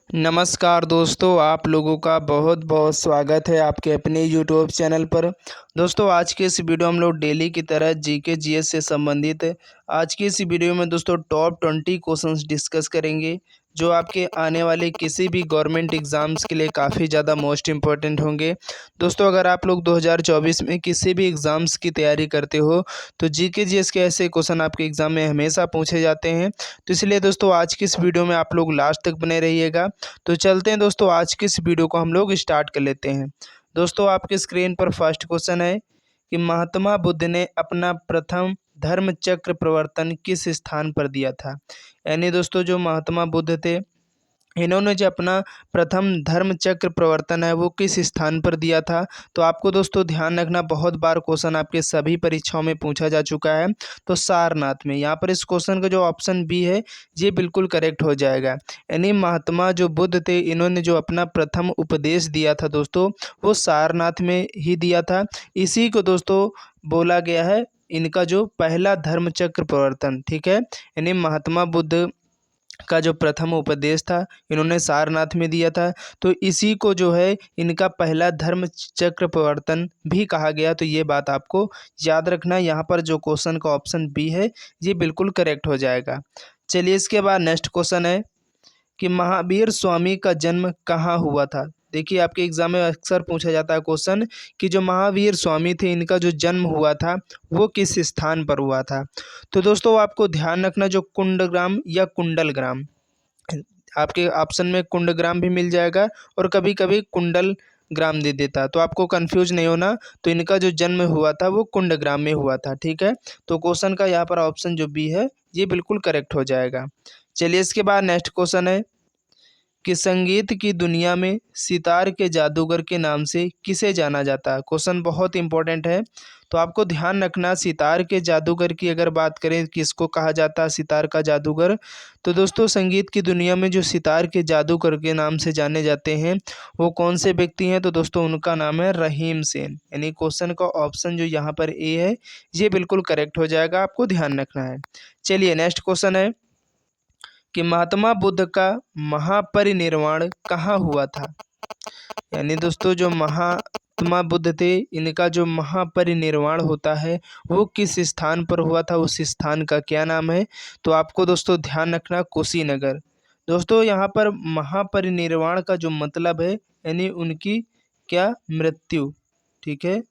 नमस्कार दोस्तों, आप लोगों का बहुत बहुत स्वागत है आपके अपने यूट्यूब चैनल पर। दोस्तों, आज के इस वीडियो हम लोग डेली की तरह जीके जीएस से संबंधित आज की इस वीडियो में दोस्तों टॉप 20 क्वेश्चंस डिस्कस करेंगे, जो आपके आने वाले किसी भी गवर्नमेंट एग्ज़ाम्स के लिए काफ़ी ज़्यादा मोस्ट इम्पोर्टेंट होंगे। दोस्तों, अगर आप लोग 2024 में किसी भी एग्ज़ाम्स की तैयारी करते हो तो जीके जीएस के ऐसे क्वेश्चन आपके एग्ज़ाम में हमेशा पूछे जाते हैं। तो इसलिए दोस्तों आज की इस वीडियो में आप लोग लास्ट तक बने रहिएगा। तो चलते हैं दोस्तों, आज की इस वीडियो को हम लोग स्टार्ट कर लेते हैं। दोस्तों, आपके स्क्रीन पर फर्स्ट क्वेश्चन है कि महात्मा बुद्ध ने अपना प्रथम धर्म चक्र प्रवर्तन किस स्थान पर दिया था। यानी दोस्तों, जो महात्मा बुद्ध थे, इन्होंने जो अपना प्रथम धर्म चक्र प्रवर्तन है वो किस स्थान पर दिया था। तो आपको दोस्तों ध्यान रखना, बहुत बार क्वेश्चन आपके सभी परीक्षाओं में पूछा जा चुका है। तो सारनाथ में, यहाँ पर इस क्वेश्चन का जो ऑप्शन बी है ये बिल्कुल करेक्ट हो जाएगा। यानी महात्मा जो बुद्ध थे, इन्होंने जो अपना प्रथम उपदेश दिया था दोस्तों, वो सारनाथ में ही दिया था। इसी को दोस्तों बोला गया है इनका जो पहला धर्म चक्र प्रवर्तन। ठीक है, यानी महात्मा बुद्ध का जो प्रथम उपदेश था इन्होंने सारनाथ में दिया था। तो इसी को जो है इनका पहला धर्म चक्र प्रवर्तन भी कहा गया। तो ये बात आपको याद रखना, यहाँ पर जो क्वेश्चन का ऑप्शन बी है ये बिल्कुल करेक्ट हो जाएगा। चलिए, इसके बाद नेक्स्ट क्वेश्चन है कि महावीर स्वामी का जन्म कहाँ हुआ था। देखिए, आपके एग्जाम में अक्सर पूछा जाता है क्वेश्चन कि जो महावीर स्वामी थे इनका जो जन्म हुआ था वो किस स्थान पर हुआ था। तो दोस्तों आपको ध्यान रखना, जो कुंडग्राम या कुंडलग्राम, आपके ऑप्शन में कुंडग्राम भी मिल जाएगा और कभी कभी कुंडल ग्राम दे देता, तो आपको कंफ्यूज नहीं होना। तो इनका जो जन्म हुआ था वो कुंडग्राम में हुआ था। ठीक है, तो क्वेश्चन का यहाँ पर ऑप्शन जो बी है ये बिल्कुल करेक्ट हो जाएगा। चलिए, इसके बाद नेक्स्ट क्वेश्चन है कि संगीत की दुनिया में सितार के जादूगर के नाम से किसे जाना जाता है। क्वेश्चन बहुत इंपॉर्टेंट है, तो आपको ध्यान रखना, सितार के जादूगर की अगर बात करें किसको कहा जाता है सितार का जादूगर, तो दोस्तों संगीत की दुनिया में जो सितार के जादूगर के नाम से जाने जाते हैं वो कौन से व्यक्ति हैं। तो दोस्तों उनका नाम है रहीम सेन। यानी क्वेश्चन का ऑप्शन जो यहाँ पर ए है ये बिल्कुल करेक्ट हो जाएगा, आपको ध्यान रखना है। चलिए, नेक्स्ट क्वेश्चन है कि महात्मा बुद्ध का महापरिनिर्वाण कहाँ हुआ था। यानी दोस्तों, जो महात्मा बुद्ध थे इनका जो महापरिनिर्वाण होता है वो किस स्थान पर हुआ था, उस स्थान का क्या नाम है। तो आपको दोस्तों ध्यान रखना, कुशीनगर। दोस्तों यहाँ पर महापरिनिर्वाण का जो मतलब है यानी उनकी क्या, मृत्यु। ठीक है,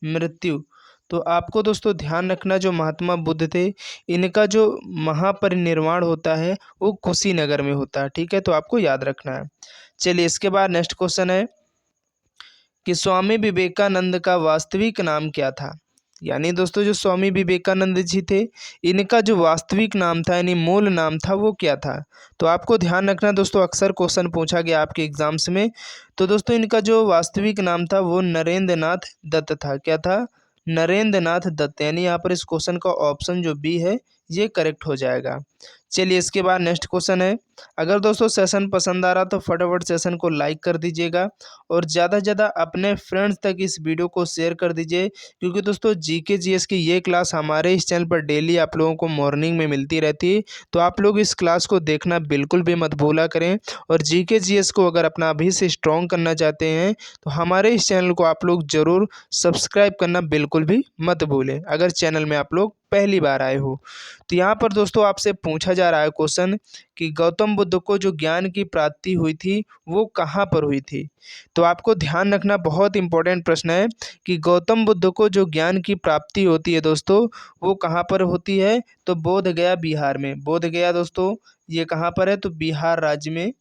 मृत्यु। तो आपको दोस्तों ध्यान रखना, जो महात्मा बुद्ध थे इनका जो महापरिनिर्वाण होता है वो कुशीनगर में होता है। ठीक है, तो आपको याद रखना है। चलिए, इसके बाद नेक्स्ट क्वेश्चन है कि स्वामी विवेकानंद का वास्तविक नाम क्या था। यानी दोस्तों, जो स्वामी विवेकानंद जी थे इनका जो वास्तविक नाम था यानी मूल नाम था वो क्या था। तो आपको ध्यान रखना दोस्तों, अक्सर क्वेश्चन पूछा गया आपके एग्जाम्स में। तो दोस्तों इनका जो वास्तविक नाम था वो नरेंद्र नाथ दत्त था। क्या था, नरेंद्र नाथ दत्त। यानी यहाँ पर इस क्वेश्चन का ऑप्शन जो बी है ये करेक्ट हो जाएगा। चलिए, इसके बाद नेक्स्ट क्वेश्चन है, अगर दोस्तों सेशन पसंद आ रहा तो फटाफट सेशन को लाइक कर दीजिएगा और ज़्यादा से ज़्यादा अपने फ्रेंड्स तक इस वीडियो को शेयर कर दीजिए, क्योंकि दोस्तों जीके जीएस की ये क्लास हमारे इस चैनल पर डेली आप लोगों को मॉर्निंग में मिलती रहती है। तो आप लोग इस क्लास को देखना बिल्कुल भी मत भूला करें। और जीके जीएस को अगर अपना अभी से स्ट्रॉन्ग करना चाहते हैं तो हमारे इस चैनल को आप लोग ज़रूर सब्सक्राइब करना बिल्कुल भी मत भूलें, अगर चैनल में आप लोग पहली बार आए हो। तो यहाँ पर दोस्तों आपसे पूछा जा रहा है क्वेश्चन कि गौतम बुद्ध को जो ज्ञान की प्राप्ति हुई थी वो कहाँ पर हुई थी। तो आपको ध्यान रखना, बहुत इंपॉर्टेंट प्रश्न है कि गौतम बुद्ध को जो ज्ञान की प्राप्ति होती है दोस्तों वो कहाँ पर होती है। तो बोध गया, बिहार में। बोध गया दोस्तों ये कहाँ पर है, तो बिहार राज्य में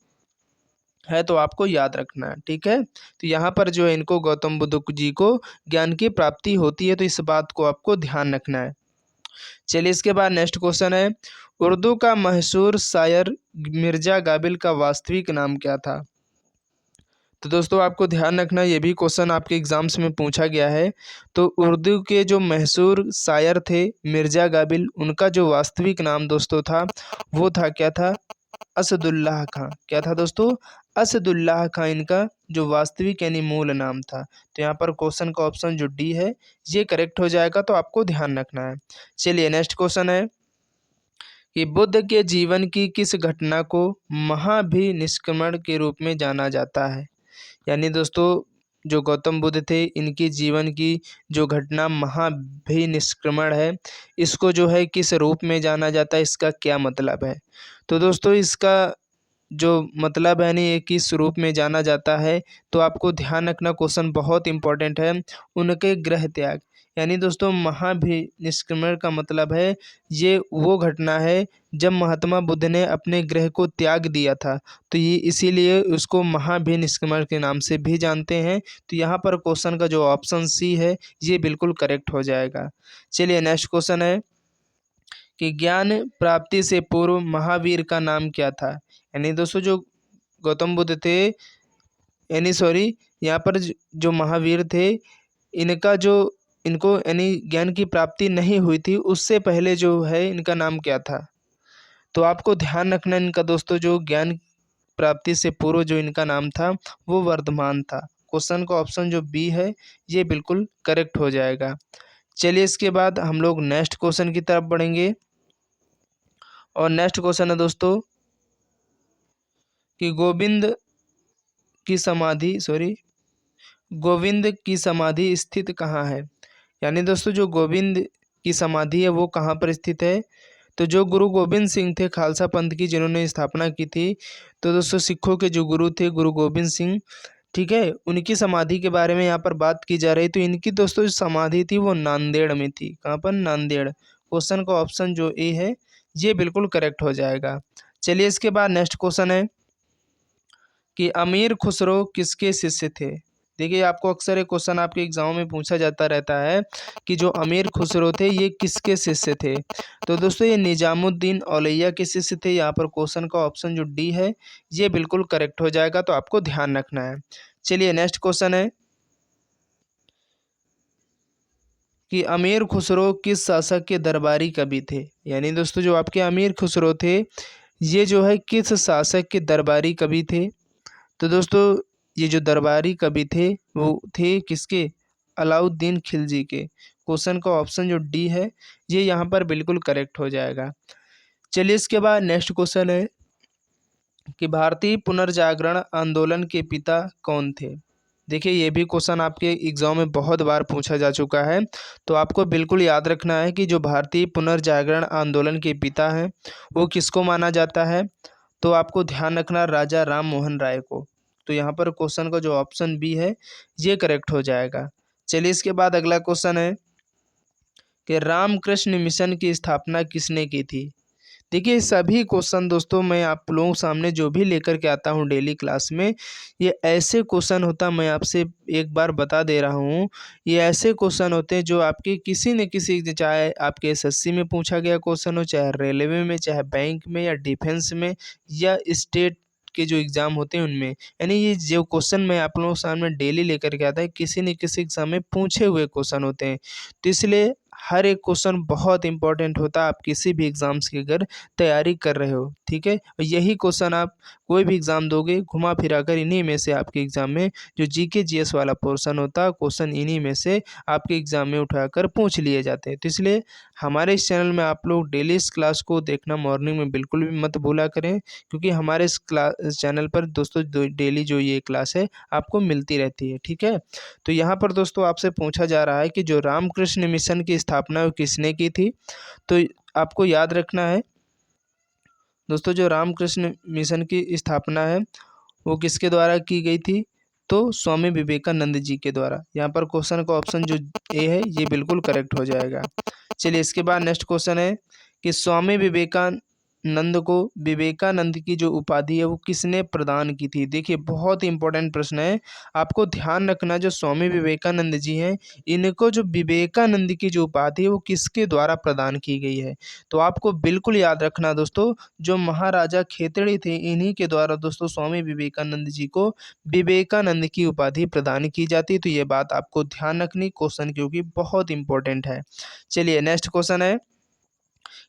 है। तो आपको याद रखना है। ठीक है, तो यहाँ पर जो है इनको गौतम बुद्ध जी को ज्ञान की प्राप्ति होती है, तो इस बात को आपको ध्यान रखना है। चलिए, इसके बाद नेक्स्ट क्वेश्चन है, उर्दू का मशहूर शायर मिर्जा गाबिल का वास्तविक नाम क्या था। तो दोस्तों आपको ध्यान रखना, ये भी क्वेश्चन आपके एग्जाम्स में पूछा गया है। तो उर्दू के जो मशहूर शायर थे मिर्जा गाबिल, उनका जो वास्तविक नाम दोस्तों था वो था, क्या था, असदुल्लाह खां। क्या था दोस्तों, असदुल्लाह खां इनका जो वास्तविक यानी मूल नाम था। तो यहाँ पर क्वेश्चन का ऑप्शन जो डी है ये करेक्ट हो जाएगा, तो आपको ध्यान रखना है। चलिए, नेक्स्ट क्वेश्चन है कि बुद्ध के जीवन की किस घटना को महाभिनिष्क्रमण के रूप में जाना जाता है। यानी दोस्तों जो गौतम बुद्ध थे इनकी जीवन की जो घटना महाभिनिष्क्रमण है, इसको जो है किस रूप में जाना जाता है, इसका क्या मतलब है। तो दोस्तों इसका जो मतलब है नहीं ये किस रूप में जाना जाता है, तो आपको ध्यान रखना क्वेश्चन बहुत इंपॉर्टेंट है। उनके गृह त्याग, यानी दोस्तों महाभिनिष्क्रमण का मतलब है ये वो घटना है जब महात्मा बुद्ध ने अपने गृह को त्याग दिया था, तो ये इसीलिए उसको महाभिनिष्क्रमण के नाम से भी जानते हैं। तो यहाँ पर क्वेश्चन का जो ऑप्शन सी है ये बिल्कुल करेक्ट हो जाएगा। चलिए नेक्स्ट क्वेश्चन है कि ज्ञान प्राप्ति से पूर्व महावीर का नाम क्या था। यानी दोस्तों जो गौतम बुद्ध थे, यानी सॉरी, यहाँ पर जो महावीर थे इनका जो इनको यानी ज्ञान की प्राप्ति नहीं हुई थी उससे पहले जो है इनका नाम क्या था। तो आपको ध्यान रखना इनका दोस्तों जो ज्ञान प्राप्ति से पूर्व जो इनका नाम था वो वर्धमान था। क्वेश्चन का ऑप्शन जो बी है ये बिल्कुल करेक्ट हो जाएगा। चलिए इसके बाद हम लोग नेक्स्ट क्वेश्चन की तरफ बढ़ेंगे और नेक्स्ट क्वेश्चन है दोस्तों कि गोविंद की समाधि स्थित कहाँ है। यानी दोस्तों जो गोविंद की समाधि है वो कहाँ पर स्थित है। तो जो गुरु गोबिंद सिंह थे खालसा पंथ की जिन्होंने स्थापना की थी, तो दोस्तों सिखों के जो गुरु थे गुरु गोबिंद सिंह, ठीक है, उनकी समाधि के बारे में यहाँ पर बात की जा रही। तो इनकी दोस्तों जो समाधि थी वो नांदेड़ में थी। कहाँ पर? नांदेड़। क्वेश्चन का ऑप्शन जो ए है ये बिल्कुल करेक्ट हो जाएगा। चलिए इसके बाद नेक्स्ट क्वेश्चन है कि अमीर खुसरो किसके शिष्य थे। देखिए आपको अक्सर एक क्वेश्चन आपके एग्जाम में पूछा जाता रहता है कि जो अमीर खुसरो थे ये किसके शिष्य थे। तो दोस्तों ये निजामुद्दीन औलैया के शिष्य थे। यहाँ पर क्वेश्चन का ऑप्शन जो डी है ये बिल्कुल करेक्ट हो जाएगा, तो आपको ध्यान रखना है। चलिए नेक्स्ट क्वेश्चन है कि अमीर खुसरो किस शासक के दरबारी कवि थे। यानी दोस्तों जो आपके अमीर खुसरो थे ये जो है किस शासक के दरबारी कवि थे। तो दोस्तों ये जो दरबारी कवि थे वो थे किसके? अलाउद्दीन खिलजी के। क्वेश्चन का ऑप्शन जो डी है ये यहाँ पर बिल्कुल करेक्ट हो जाएगा। चलिए इसके बाद नेक्स्ट क्वेश्चन है कि भारतीय पुनर्जागरण आंदोलन के पिता कौन थे। देखिए ये भी क्वेश्चन आपके एग्जाम में बहुत बार पूछा जा चुका है, तो आपको बिल्कुल याद रखना है कि जो भारतीय पुनर्जागरण आंदोलन के पिता हैं वो किसको माना जाता है। तो आपको ध्यान रखना राजा राम मोहन राय को। तो यहाँ पर क्वेश्चन का जो ऑप्शन बी है ये करेक्ट हो जाएगा। चलिए इसके बाद अगला क्वेश्चन है कि रामकृष्ण मिशन की स्थापना किसने की थी। देखिए सभी क्वेश्चन दोस्तों मैं आप लोगों के सामने जो भी लेकर के आता हूँ डेली क्लास में, ये ऐसे क्वेश्चन होता, मैं आपसे एक बार बता दे रहा हूँ, ये ऐसे क्वेश्चन होते हैं जो आपके किसी न किसी, चाहे आपके एसएससी में पूछा गया क्वेश्चन हो, चाहे रेलवे में, चाहे बैंक में, या डिफेंस में, या स्टेट के जो एग्ज़ाम होते हैं उनमें। यानी ये जो क्वेश्चन मैं आप लोगों के सामने डेली लेकर के आता है किसी न किसी एग्ज़ाम में पूछे हुए क्वेश्चन होते हैं। तो इसलिए हर एक क्वेश्चन बहुत इंपॉर्टेंट होता है, आप किसी भी एग्ज़ाम्स की अगर तैयारी कर रहे हो, ठीक है। और यही क्वेश्चन आप कोई भी एग्ज़ाम दोगे घुमा फिरा कर इन्हीं में से आपके एग्ज़ाम में जो जीके जीएस वाला पोर्शन होता है क्वेश्चन इन्हीं में से आपके एग्ज़ाम में उठाकर पूछ लिए जाते हैं। तो इसलिए हमारे इस चैनल में आप लोग डेली इस क्लास को देखना मॉर्निंग में बिल्कुल भी मत भूला करें, क्योंकि हमारे इस चैनल पर दोस्तों डेली जो ये क्लास है आपको मिलती रहती है, ठीक है। तो यहाँ पर दोस्तों आपसे पूछा जा रहा है कि जो रामकृष्ण मिशन की स्थापना वो किसने की थी। तो आपको याद रखना है दोस्तों जो रामकृष्ण मिशन की स्थापना है वो किसके द्वारा की गई थी। तो स्वामी विवेकानंद जी के द्वारा। यहाँ पर क्वेश्चन का ऑप्शन जो ए है ये बिल्कुल करेक्ट हो जाएगा। चलिए इसके बाद नेक्स्ट क्वेश्चन है कि स्वामी विवेकानंद को विवेकानंद की जो उपाधि है वो किसने प्रदान की थी। देखिए बहुत इंपॉर्टेंट प्रश्न है, आपको ध्यान रखना जो स्वामी विवेकानंद जी हैं इनको जो विवेकानंद की जो उपाधि है वो किसके द्वारा प्रदान की गई है। तो आपको बिल्कुल याद रखना दोस्तों जो महाराजा खेतड़ी थे इन्हीं के द्वारा दोस्तों स्वामी विवेकानंद जी को विवेकानंद की उपाधि प्रदान की जाती है। तो ये बात आपको ध्यान रखनी क्वेश्चन क्योंकि बहुत इंपॉर्टेंट है। चलिए नेक्स्ट क्वेश्चन है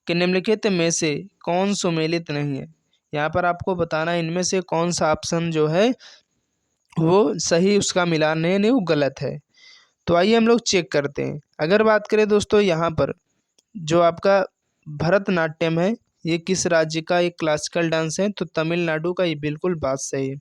कि निम्नलिखित में से कौन सुमेलित नहीं है। यहाँ पर आपको बताना इनमें से कौन सा ऑप्शन जो है वो सही उसका मिलान नहीं वो गलत है। तो आइए हम लोग चेक करते हैं। अगर बात करें दोस्तों यहाँ पर जो आपका भरतनाट्यम है ये किस राज्य का एक क्लासिकल डांस है? तो तमिलनाडु का। ये बिल्कुल बात सही है।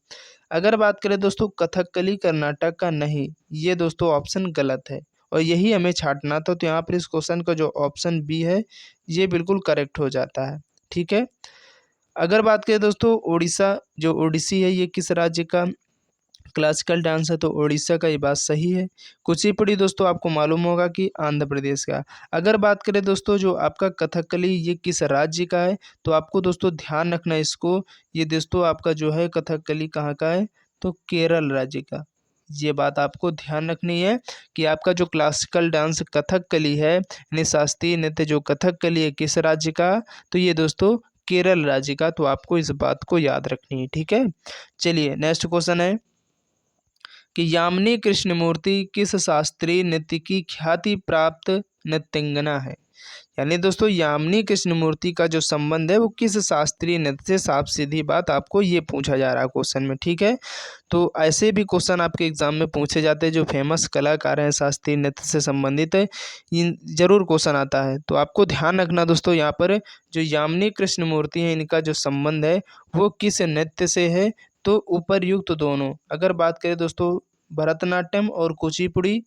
अगर बात करें दोस्तों कथकली कर्नाटक का, नहीं, ये दोस्तों ऑप्शन गलत है और यही हमें छांटना था। तो यहाँ पर इस क्वेश्चन का जो ऑप्शन बी है ये बिल्कुल करेक्ट हो जाता है। ठीक है। अगर बात करें दोस्तों ओडिशा, जो ओडिसी है ये किस राज्य का क्लासिकल डांस है? तो उड़ीसा का। ये बात सही है। कुचिपुड़ी दोस्तों आपको मालूम होगा कि आंध्र प्रदेश का। अगर बात करें दोस्तों जो आपका कथकली ये किस राज्य का है? तो आपको दोस्तों ध्यान रखना है इसको। ये दोस्तों आपका जो है कथकली कहाँ का है? तो केरल राज्य का। ये बात आपको ध्यान रखनी है कि आपका जो क्लासिकल डांस कथकली है यानी शास्त्रीय नृत्य जो कथकली है किस राज्य का? तो ये दोस्तों केरल राज्य का। तो आपको इस बात को याद रखनी है। ठीक है। चलिए नेक्स्ट क्वेश्चन है कि यामिनी कृष्णमूर्ति किस शास्त्रीय नृत्य की ख्याति प्राप्त नृत्यांगना है? यानी दोस्तों यामिनी कृष्णमूर्ति का जो संबंध है वो किस शास्त्रीय नृत्य से? साफ सीधी बात आपको ये पूछा जा रहा है क्वेश्चन में। ठीक है। तो ऐसे भी क्वेश्चन आपके एग्जाम में पूछे जाते हैं जो फेमस कलाकार हैं शास्त्रीय नृत्य से संबंधित है, इन जरूर क्वेश्चन आता है। तो आपको ध्यान रखना दोस्तों यहाँ पर जो यामिनी कृष्णमूर्ति है इनका जो संबंध है वो किस नृत्य से है? तो उपर्युक्त दोनों। अगर बात करें दोस्तों भरतनाट्यम और कुचिपुड़ी,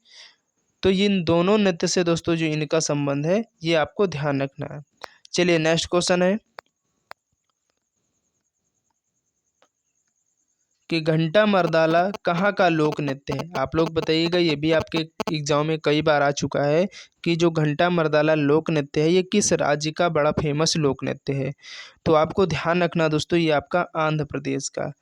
तो इन दोनों नृत्य से दोस्तों जो इनका संबंध है ये आपको ध्यान रखना है। चलिए नेक्स्ट क्वेश्चन है कि घंटा मर्दाला कहाँ का लोक नृत्य है? आप लोग बताइएगा। ये भी आपके एग्जाम में कई बार आ चुका है कि जो घंटा मर्दाला लोक नृत्य है ये किस राज्य का बड़ा फेमस लोक नृत्य है? तो आपको ध्यान रखना दोस्तों ये आपका आंध्र प्रदेश का।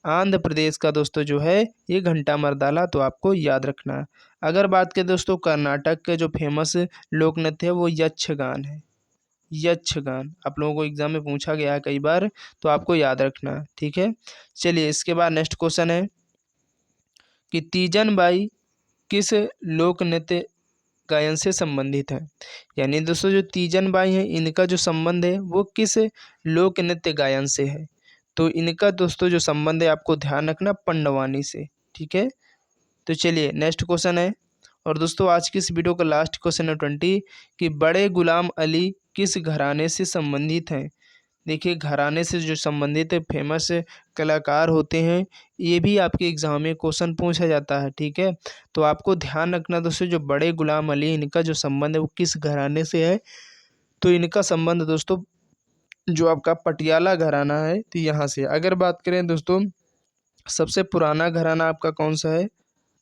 आंध्र प्रदेश का दोस्तों जो है ये घंटा मर्दाला। तो आपको याद रखना है। अगर बात करें दोस्तों कर्नाटक के जो फेमस लोक नृत्य है वो यक्षगान है। यक्षगान आप लोगों को एग्जाम में पूछा गया है कई बार। तो आपको याद रखना है। ठीक है। चलिए इसके बाद नेक्स्ट क्वेश्चन है कि तीजन बाई किस लोक नृत्य गायन से संबंधित है? यानी दोस्तों जो तीजन बाई हैं इनका जो संबंध है वो किस लोक नृत्य गायन से है? तो इनका दोस्तों जो संबंध है आपको ध्यान रखना पंडवानी से। ठीक है। तो चलिए नेक्स्ट क्वेश्चन है और दोस्तों आज की इस वीडियो का लास्ट क्वेश्चन है 20 कि बड़े गुलाम अली किस घराने से संबंधित हैं? देखिए घराने से जो संबंधित है फेमस कलाकार होते हैं, ये भी आपके एग्जाम में क्वेश्चन पूछा जाता है। ठीक है। तो आपको ध्यान रखना दोस्तों जो बड़े गुलाम अली इनका जो संबंध है वो किस घराने से है? तो इनका संबंध दोस्तों जो आपका पटियाला घराना है तो यहाँ से। अगर बात करें दोस्तों सबसे पुराना घराना आपका कौन सा है?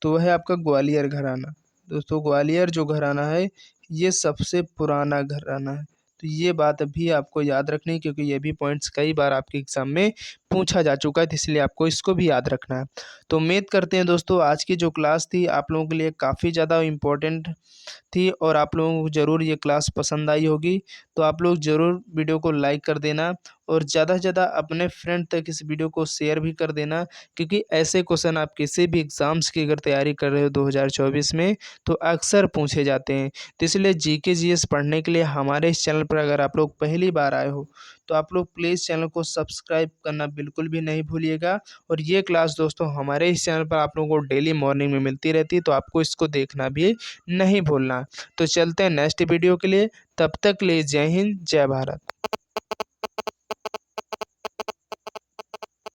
तो वह है आपका ग्वालियर घराना। दोस्तों ग्वालियर जो घराना है ये सबसे पुराना घराना है। तो ये बात भी आपको याद रखनी है क्योंकि ये भी पॉइंट्स कई बार आपके एग्जाम में पूछा जा चुका है, तो इसलिए आपको इसको भी याद रखना है। तो उम्मीद करते हैं दोस्तों आज की जो क्लास थी आप लोगों के लिए काफ़ी ज़्यादा इम्पोर्टेंट थी और आप लोगों को ज़रूर ये क्लास पसंद आई होगी। तो आप लोग ज़रूर वीडियो को लाइक कर देना और ज़्यादा से ज़्यादा अपने फ्रेंड तक इस वीडियो को शेयर भी कर देना क्योंकि ऐसे क्वेश्चन आप किसी भी एग्ज़ाम्स की अगर तैयारी कर रहे हो 2024 में तो अक्सर पूछे जाते हैं। तो इसलिए जीके जीएस पढ़ने के लिए हमारे इस चैनल पर अगर आप लोग पहली बार आए हो तो आप लोग प्लीज़ चैनल को सब्सक्राइब करना बिल्कुल भी नहीं भूलिएगा। और ये क्लास दोस्तों हमारे इस चैनल पर आप लोगों को डेली मॉर्निंग में मिलती रहती है, तो आपको इसको देखना भी नहीं भूलना। तो चलते हैं नेक्स्ट वीडियो के लिए। तब तक के लिए जय हिंद जय भारत।